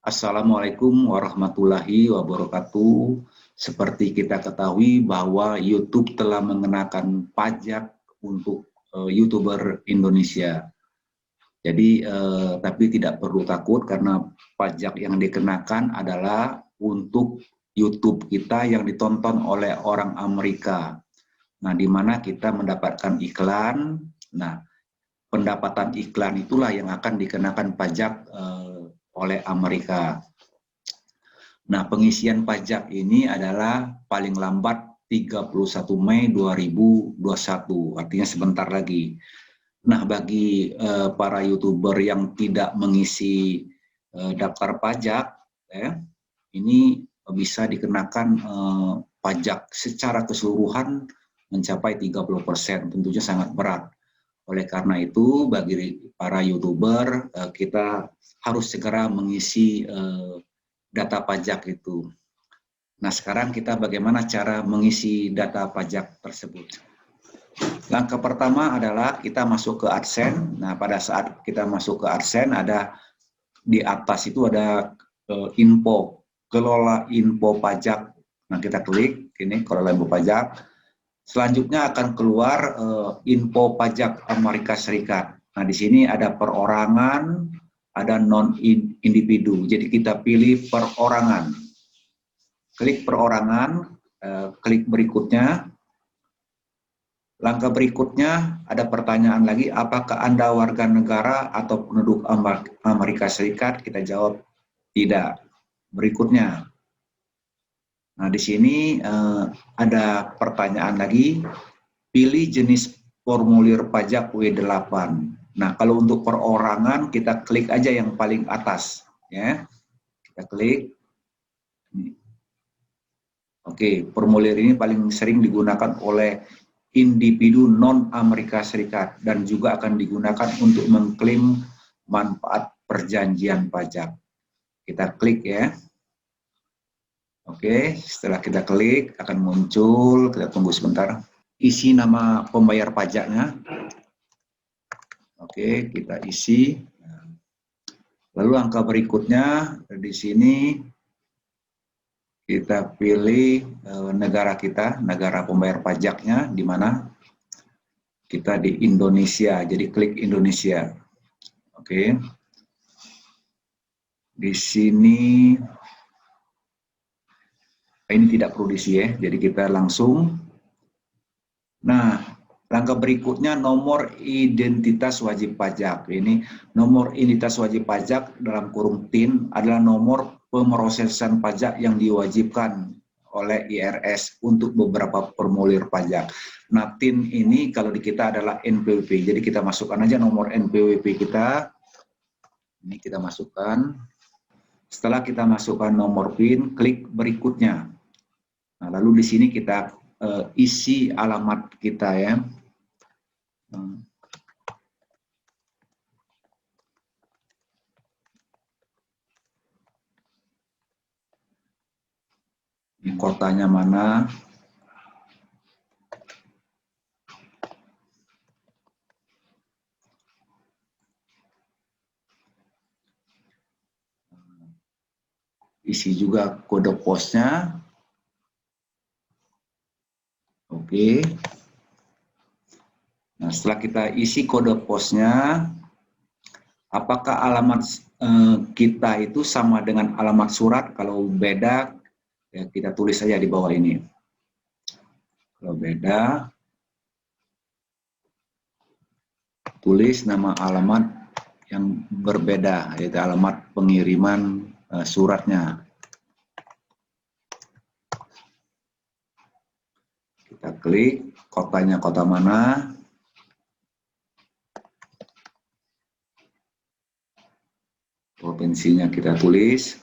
Assalamualaikum warahmatullahi wabarakatuh. Seperti kita ketahui bahwa YouTube telah mengenakan pajak untuk YouTuber Indonesia. Jadi, tapi tidak perlu takut karena pajak yang dikenakan adalah untuk YouTube kita yang ditonton oleh orang Amerika. Nah, di mana kita mendapatkan iklan. Nah, pendapatan iklan itulah yang akan dikenakan pajak oleh Amerika. Nah, pengisian pajak ini adalah paling lambat 31 Mei 2021, artinya sebentar lagi. Nah, bagi para YouTuber yang tidak mengisi daftar pajak, ini bisa dikenakan pajak secara keseluruhan mencapai 30%, tentunya sangat berat. Oleh karena itu, bagi para YouTuber, kita harus segera mengisi data pajak itu. Nah, sekarang kita bagaimana cara mengisi data pajak tersebut. Langkah pertama adalah kita masuk ke AdSense. Nah, pada saat kita masuk ke AdSense, ada di atas itu ada info, kelola info pajak. Nah, kita klik ini kelola info pajak. Selanjutnya akan keluar info pajak Amerika Serikat. Nah, di sini ada perorangan, ada non-individu. Jadi kita pilih perorangan. Klik perorangan, klik berikutnya. Langkah berikutnya ada pertanyaan lagi, apakah Anda warga negara atau penduduk Amerika Serikat? Kita jawab tidak. Berikutnya. Nah, di sini ada pertanyaan lagi, pilih jenis formulir pajak W8. Nah, kalau untuk perorangan kita klik aja yang paling atas, ya. Kita klik. Oke, formulir ini paling sering digunakan oleh individu non-Amerika Serikat dan juga akan digunakan untuk mengklaim manfaat perjanjian pajak. Kita klik ya. Oke, setelah kita klik akan muncul, kita tunggu sebentar. Isi nama pembayar pajaknya. Oke, kita isi. Lalu angka berikutnya di sini kita pilih negara kita, negara pembayar pajaknya di mana. Kita di Indonesia, jadi klik Indonesia. Oke. Di sini ini tidak perlu diisi ya, jadi kita langsung. Nah, langkah berikutnya nomor identitas wajib pajak. Ini nomor identitas wajib pajak dalam kurung TIN adalah nomor pemrosesan pajak yang diwajibkan oleh IRS untuk beberapa formulir pajak. Nah, TIN ini kalau di kita adalah NPWP. Jadi kita masukkan aja nomor NPWP kita. Ini kita masukkan. Setelah kita masukkan nomor PIN, klik berikutnya. Nah, lalu di sini kita isi alamat kita ya. Kotanya mana? Isi juga kode posnya. Oke. Nah, setelah kita isi kode posnya, apakah alamat kita itu sama dengan alamat surat? Kalau beda, ya kita tulis saja di bawah ini. Kalau beda, tulis nama alamat yang berbeda, yaitu alamat pengiriman suratnya. Kita klik, kotanya kota mana. Provinsinya kita tulis.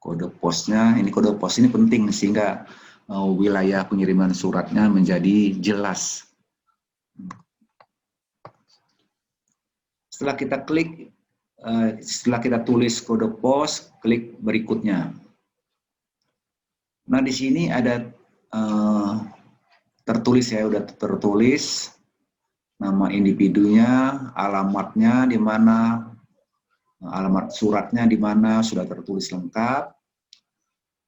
Kode posnya, ini kode pos ini penting sehingga wilayah pengiriman suratnya menjadi jelas. Setelah kita klik, setelah kita tulis kode pos, klik berikutnya. Nah, di sini ada tertulis ya, udah tertulis nama individunya, alamatnya di mana, alamat suratnya di mana sudah tertulis lengkap.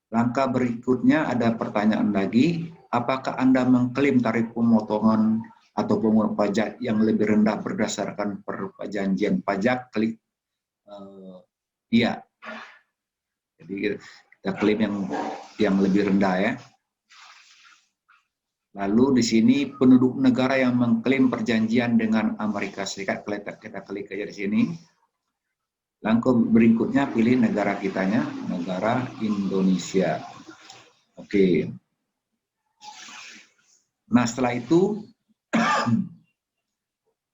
Langkah berikutnya ada pertanyaan lagi, apakah Anda mengklaim tarif pemotongan atau pengurangan pajak yang lebih rendah berdasarkan perjanjian pajak? Klik iya. Jadi kita klaim yang lebih rendah ya. Lalu di sini penduduk negara yang mengklaim perjanjian dengan Amerika Serikat, kita klik aja di sini. Langkah berikutnya pilih negara kitanya, negara Indonesia. Oke. Nah setelah itu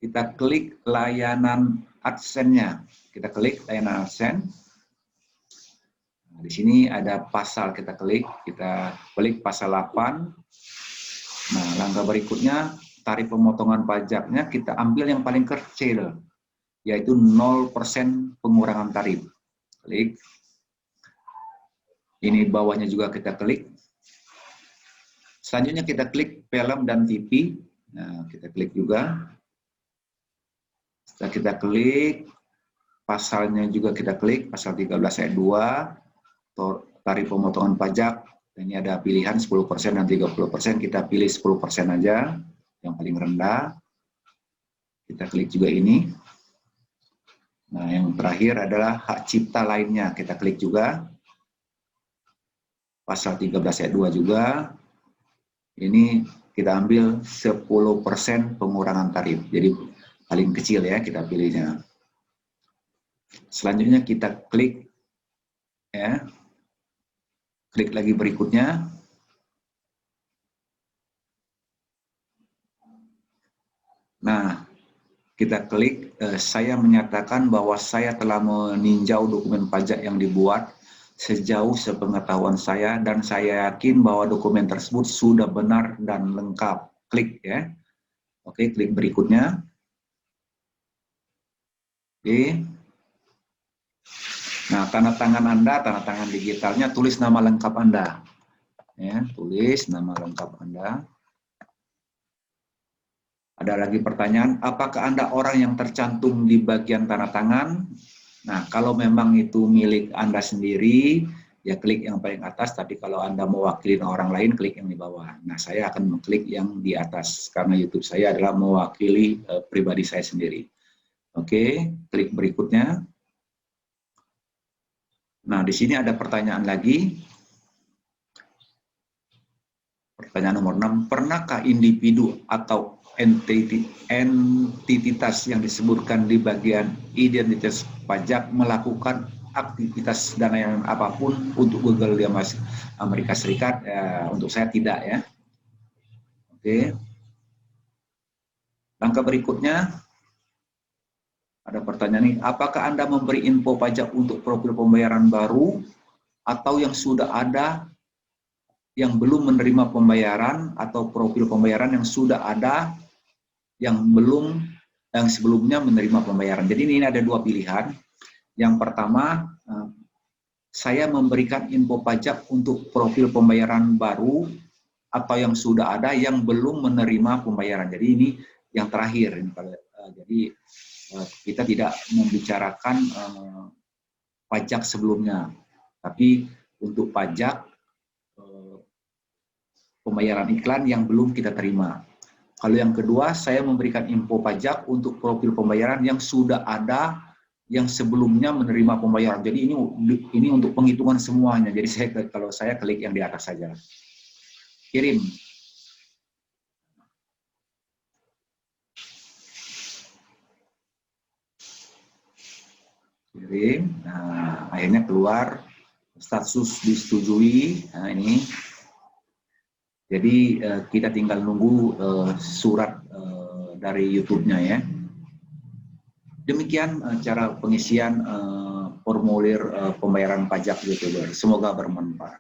kita klik layanan AdSense-nya. Kita klik layanan AdSense. Nah, di sini ada pasal, kita klik pasal 8. Nah, langkah berikutnya tarif pemotongan pajaknya kita ambil yang paling kecil, yaitu 0% pengurangan tarif. Klik. Ini bawahnya juga kita klik. Selanjutnya kita klik film dan TV. Nah, kita klik juga. Setelah kita klik, pasalnya juga kita klik, pasal 13 ayat 2, tarif pemotongan pajak. Ini ada pilihan 10% dan 30%, kita pilih 10% aja, yang paling rendah. Kita klik juga ini. Nah, yang terakhir adalah hak cipta lainnya, kita klik juga. Pasal 13 ayat 2 juga. Ini kita ambil 10% pengurangan tarif, jadi paling kecil ya kita pilihnya. Selanjutnya kita klik ya. Klik lagi berikutnya. Nah, kita klik, saya menyatakan bahwa saya telah meninjau dokumen pajak yang dibuat sejauh sepengetahuan saya dan saya yakin bahwa dokumen tersebut sudah benar dan lengkap. Klik ya. Oke, klik berikutnya. Oke. Nah, tanda tangan Anda, tanda tangan digitalnya, tulis nama lengkap Anda. Ya, tulis nama lengkap Anda. Ada lagi pertanyaan, apakah Anda orang yang tercantum di bagian tanda tangan? Nah, kalau memang itu milik Anda sendiri, ya klik yang paling atas, tapi kalau Anda mewakili orang lain, klik yang di bawah. Nah, saya akan mengklik yang di atas, karena YouTube saya adalah mewakili pribadi saya sendiri. Oke, klik berikutnya. Nah, di sini ada pertanyaan lagi. Pertanyaan nomor 6, pernahkah individu atau entitas yang disebutkan di bagian identitas pajak melakukan aktivitas dana yang apapun untuk Google di Amerika Serikat? Ya, untuk saya tidak ya. Oke. Langkah berikutnya, ada pertanyaan ini, apakah Anda memberi info pajak untuk profil pembayaran baru atau yang sudah ada yang belum menerima pembayaran atau profil pembayaran yang sudah ada yang sebelumnya menerima pembayaran. Jadi ini ada dua pilihan. Yang pertama, saya memberikan info pajak untuk profil pembayaran baru atau yang sudah ada yang belum menerima pembayaran. Jadi ini yang terakhir. Jadi kita tidak membicarakan pajak sebelumnya, tapi untuk pajak pembayaran iklan yang belum kita terima. Kalau yang kedua, saya memberikan info pajak untuk profil pembayaran yang sudah ada yang sebelumnya menerima pembayaran. Jadi ini untuk penghitungan semuanya. Jadi kalau saya klik yang di atas saja. Kirim. Kirim. Nah, akhirnya keluar status disetujui. Nah, ini. Jadi kita tinggal nunggu surat dari YouTube-nya ya. Demikian cara pengisian formulir pembayaran pajak YouTuber. Semoga bermanfaat.